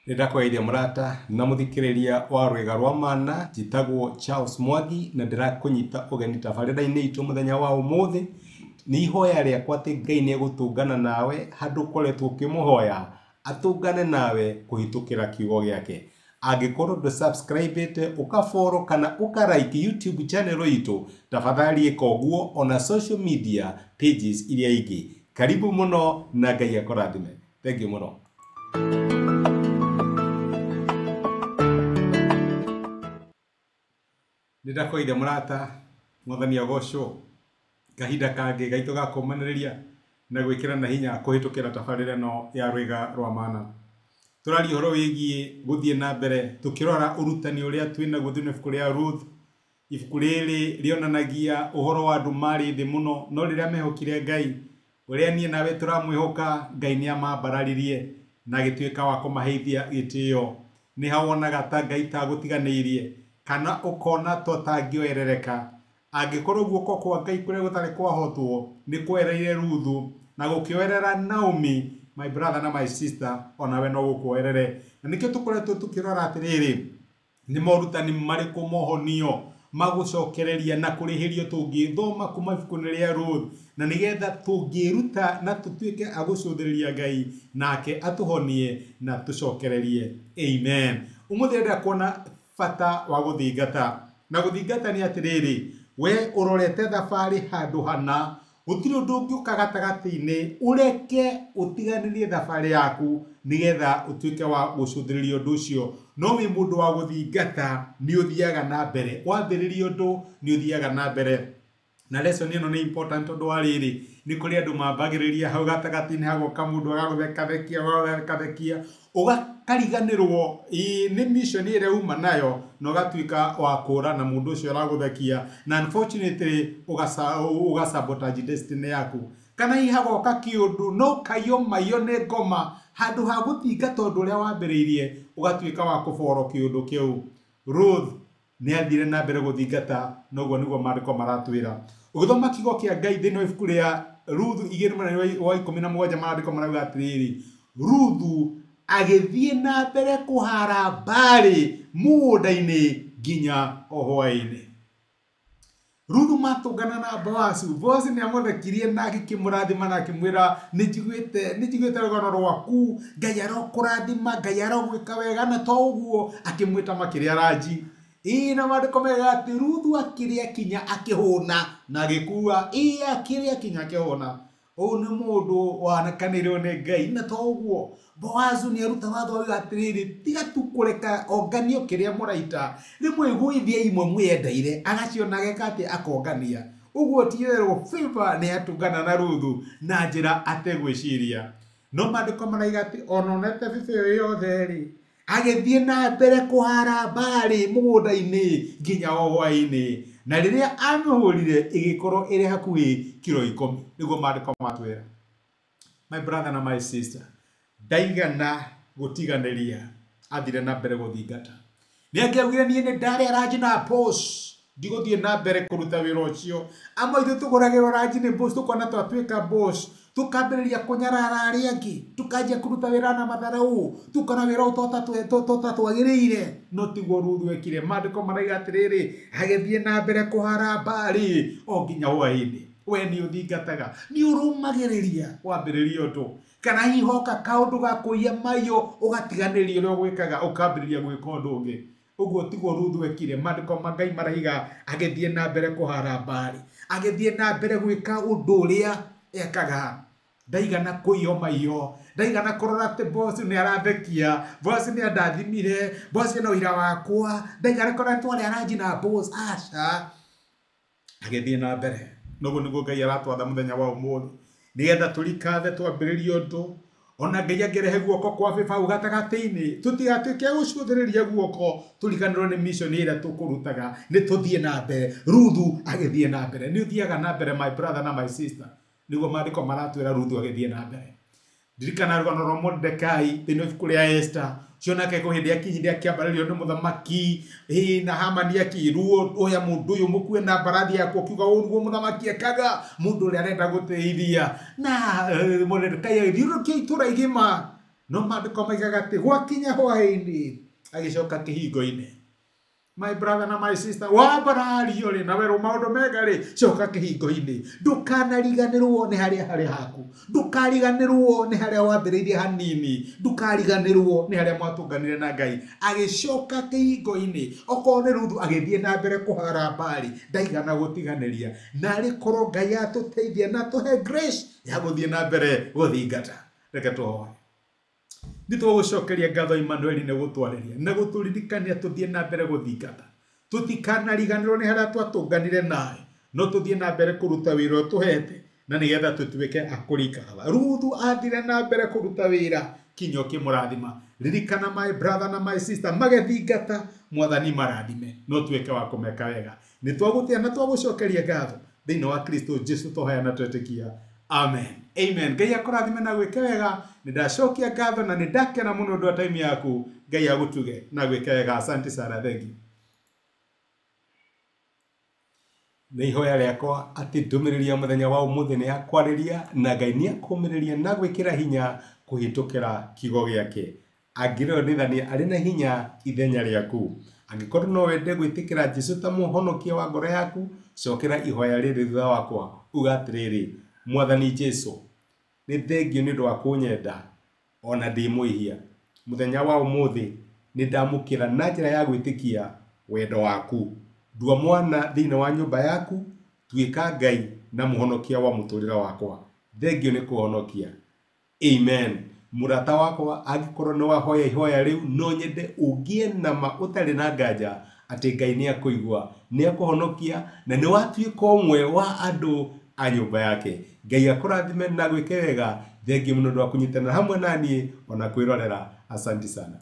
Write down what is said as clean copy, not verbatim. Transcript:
Nindakweithia murata na muthikiriria wa rwega rwa mana jitagwo Charles Mwangi na ndirakunyita ugeni tabarira-ini itu muthenya wa umuthi ni ihoya riakwa ati Ngai ni egutungana nawe handu koretwo ukimuhoya atungane nawe kuhitukira kiugo giake. Angikorwo ndu subscribe ukafollow kana ukarike YouTube channel itu tafadhali eka uguo ona social media pages iria ingi. Karibu muno na Ngai akurathime. Thank you muno. Nindakweithia murata mwathani agocwo kahinda kangi gaitu gakumaniriria na gwikira na hinya kuhitukira tabarira no ya rwega rwa mana. Turari horo wigie guthie na mbere tukirora urutani uria twina guthie ibuku ria Ruth. Ibuku riri rionanagia uhoro wa andu mari thi muno no riria mehokire Ngai uria nie nawe turamwihoka Ngai ni amambararirie na gituika wa kumaheithia gitio. Ni hawonaga ta Ngai tagutiganirie kana ukona totangioerereka. Angikorwo guoko kwa Ngai kuria gutari kwahotwo ni kwereire Ruthu na gukioerera Naomi, my brother na my sister, onawe no gukwerere. Na nikio tukoretwo tukirora atiriri ni morutani mariku mohonio magucokereria na kurihirio tungithoma kuma ibuku-ini ria Ruth na nigetha tungiruta na tutuike agucuthiriria Ngai nake atuhonie na tucokererie. Amen. Umuthi nda kuona fata wa guthingata na guthingata ni atiriri we urorete thabari handu hana utiri undu ungiuka gatagati-ini ureke utiganirie thabari yaku nigetha utuike wa gucuthiriria undu ucio. No wi mundu wa guthingata ni uthiaga na mbere, wambiriria undu ni uthiaga na mbere. Na lesson ino ni important undu wa riri ni kuri andu mambagiriria hau gatagati-ini hagoka mundu agaguthekathekia ugakariganirwo ni mission ire uma nayo no gatuika wa kura na mundu ucio araguthekia na unfortunately ugasabotage destiny yaku. Kana ihagoka kiundu no kayo mayo ne ngoma handu ha guthingata undu uria wambiriirie ugatuika wa kuboro kiundu kiu. Ruth ni athire na mbere guthingata noguo niguo mariko maratwira. Ugithoma kigo kia Ngai thini wa ibuku ria Ruth 2:17 mariko marauga atiriri Ruthu agithie na mbere kuhara mbari mugunda-ini nginya ohwa-ini. Ruthu matungana na Boazu. Boazu ni amuthekirie na agikimurathima na akimwira nijiguite rugano rwaku, Ngai arokurathima, Ngai arogwika wega na to uguo akimwita makiria ranji. Na mandiko mega ati Ruthu akiria kinya akihuna na agikua. Akiria kinya akihuna. Ni mundu wanakanirwo ni Ngai na to uguo. Boazu ni aruta watho wa atiriri tiga tu kureka onganio kiria muraita rimwe gwithia imwe mwendaire agacionage kati akongania. Uguo tierwo favor ni atungana na Ruthu na njira ategwiciria. No mandiko maraiga ati ononete bibi yothe ri agithie na mbere kuhara mbari mugunda-ini nginya ohwa-ini na riria amihurire igikorwo iri hakuhi kilo 10 niguo mandiko matwira. My brother na my sister, ndaigana gutiganiria athire na mbere guthingata. Ni angiaugire nie ni ndari aranji na boss ndiguthie na mbere kuruta wira ucio. Amwe ithu tuguragirwo ranji ni boss tukona twatuika boss tukambiriria kunyarara aria angi tukanjia kuruta wira na matharau tukona wira utota twagiriire. No tiguo Ruthu ekire. Mandiko maraiga atiriri agithie na mbere kuhara mbari o nginya hwa-ini. We ni uthingataga ni urumagiriria wambiriria undu kana ihoka kaundu ga kuia mayo ugatiganiria uria gwikaga ukambiriria gwika undu ungi. Uguo tiguo Ruthu ekire. Mandiko ma Ngai maraiga agithie na mbere kuhara mbari, agithie na mbere gwika undu uria ekaga. Ndaigana kuio mayo, ndaigana kurora ati boss ni arathekia, boss ni andathimire, boss ni wira wakwa, ndaigana kurora ati wale aranji na boss. Aca agithie na mbere. Noguo niguo Ngai aratwatha muthenya wa umuthi nigetha turikathe twambiririe undu ona Ngai angirehe guoko kwa biba hau gatagati-ini tutigatuike gucuthiriria guoko turikanirwo ni mission ira tukurutaga ni tuthie na mbere. Ruthu agithie na mbere. Ni uthiaga na mbere my brother na my sister. Niguo mandiko maratwira Ruthu agithie na mbere. Ndirikana rugano rwa Mordekai thini wa ibuku ria Esther cionake kuhindi akinyire akiambaririo ni muthamaki na Hamani akirwo oya mundu uyu mukue na mbarathi yako kiuga uguo muthamaki ekaga mundu uria arenda guteithia na Mordekai agithiurukia itura igima no mandĩko maigaga atĩ gwakinya hwaĩ-inĩ agĩcoka kĩhingo-inĩ. My brother na my sister, wambarario rĩ na werwo maũndũ mega rĩ, coka kĩhingo-inĩ. Ndũkanariganĩrwo nĩ harĩa harĩ haku, ndũkariganĩrwo nĩ harĩa wambĩrĩirie hanini, ndũkariganĩrwo nĩ harĩa mwatũnganire na Ngai. Agĩcoka kĩhingo-inĩ, okorwo nĩ Ruthu agĩthiĩ na mbere kũhara mbari, ndaigana gũtiganĩria. Narĩ korwo Ngai atũteithia na tũhe grace ya gũthiĩ na mbere gũthingata. Reke tũhoe. Nĩtũgũcokeria ngatho Emmanuel nĩ gũtwarĩria na gũtũririkania tũthiĩ na mbere gũthingata. Tũtikanariganĩrwo nĩ harĩa twatũnganire nawe, no tũthiĩ na mbere kũruta wĩra ũtũhete na nĩgetha tũtuĩke a kũrikaga. Ruthu athire na mbere kũruta wĩra, kinya ũkĩmũrathima. Ririkana my brother na my sister, magethingata, Mwathani marathime, no tuĩke wa kũmeka wega. Nĩtwagũtĩa na twagũcokeria ngatho thĩinĩ wa Kristo Jesu tũhoya na twetĩkia. Amen. Amen. Ngai akũrathime na gwĩke wega. Nĩndacokia ngatho na nĩndakena mũno ũndũ wa time yaku. Ngai agũtuge na gwĩke wega. Asante sana. Thank you. Nĩ ihoya rĩakwa atĩ ndũmĩrĩri ya mũthenya wa ũmũthĩ nĩ yakwarĩria na Ngai nĩ akũmĩrĩria na gwĩkĩra hinya kũhĩtũkĩra kiugo gĩake. Angĩrĩonithania arĩ na hinya ithenya rĩaku. Angĩkorwo no wende gwĩtĩkĩra Jesũ ta mũhonokia wa ngoro yaku, cokera ihoya rĩrĩ thutha wakwa, uga atĩrĩrĩ: Mwathani Jesũ, nĩ thengio nĩ ũndũ wa kũnyenda ona ndĩ mwĩhia. Mũthenya wa ũmũthĩ nĩ ndamũkĩra na njĩra ya gwĩtĩkia wendo waku. Ndua mwana thĩinĩ wa nyũmba yaku, tuĩka Ngai na mũhonokia wa mũtũrĩre wakwa. Thengio nĩ kũhonokia. Amen. Mũrata wakwa, angĩkorwo nĩ wahoya ihoya rĩu, no nyende ũgĩe na ma ũtarĩ na nganja atĩ Ngai nĩ akũigua, nĩ akũhonokia na nĩ watuĩka ũmwe wa andũ a nyũmba yake. Ngai akũrathime na gwĩke wega. Thengio mũno nĩ ũndũ wa kũnyitanĩra hamwe naniĩ ona kwĩrorera. Asante sana.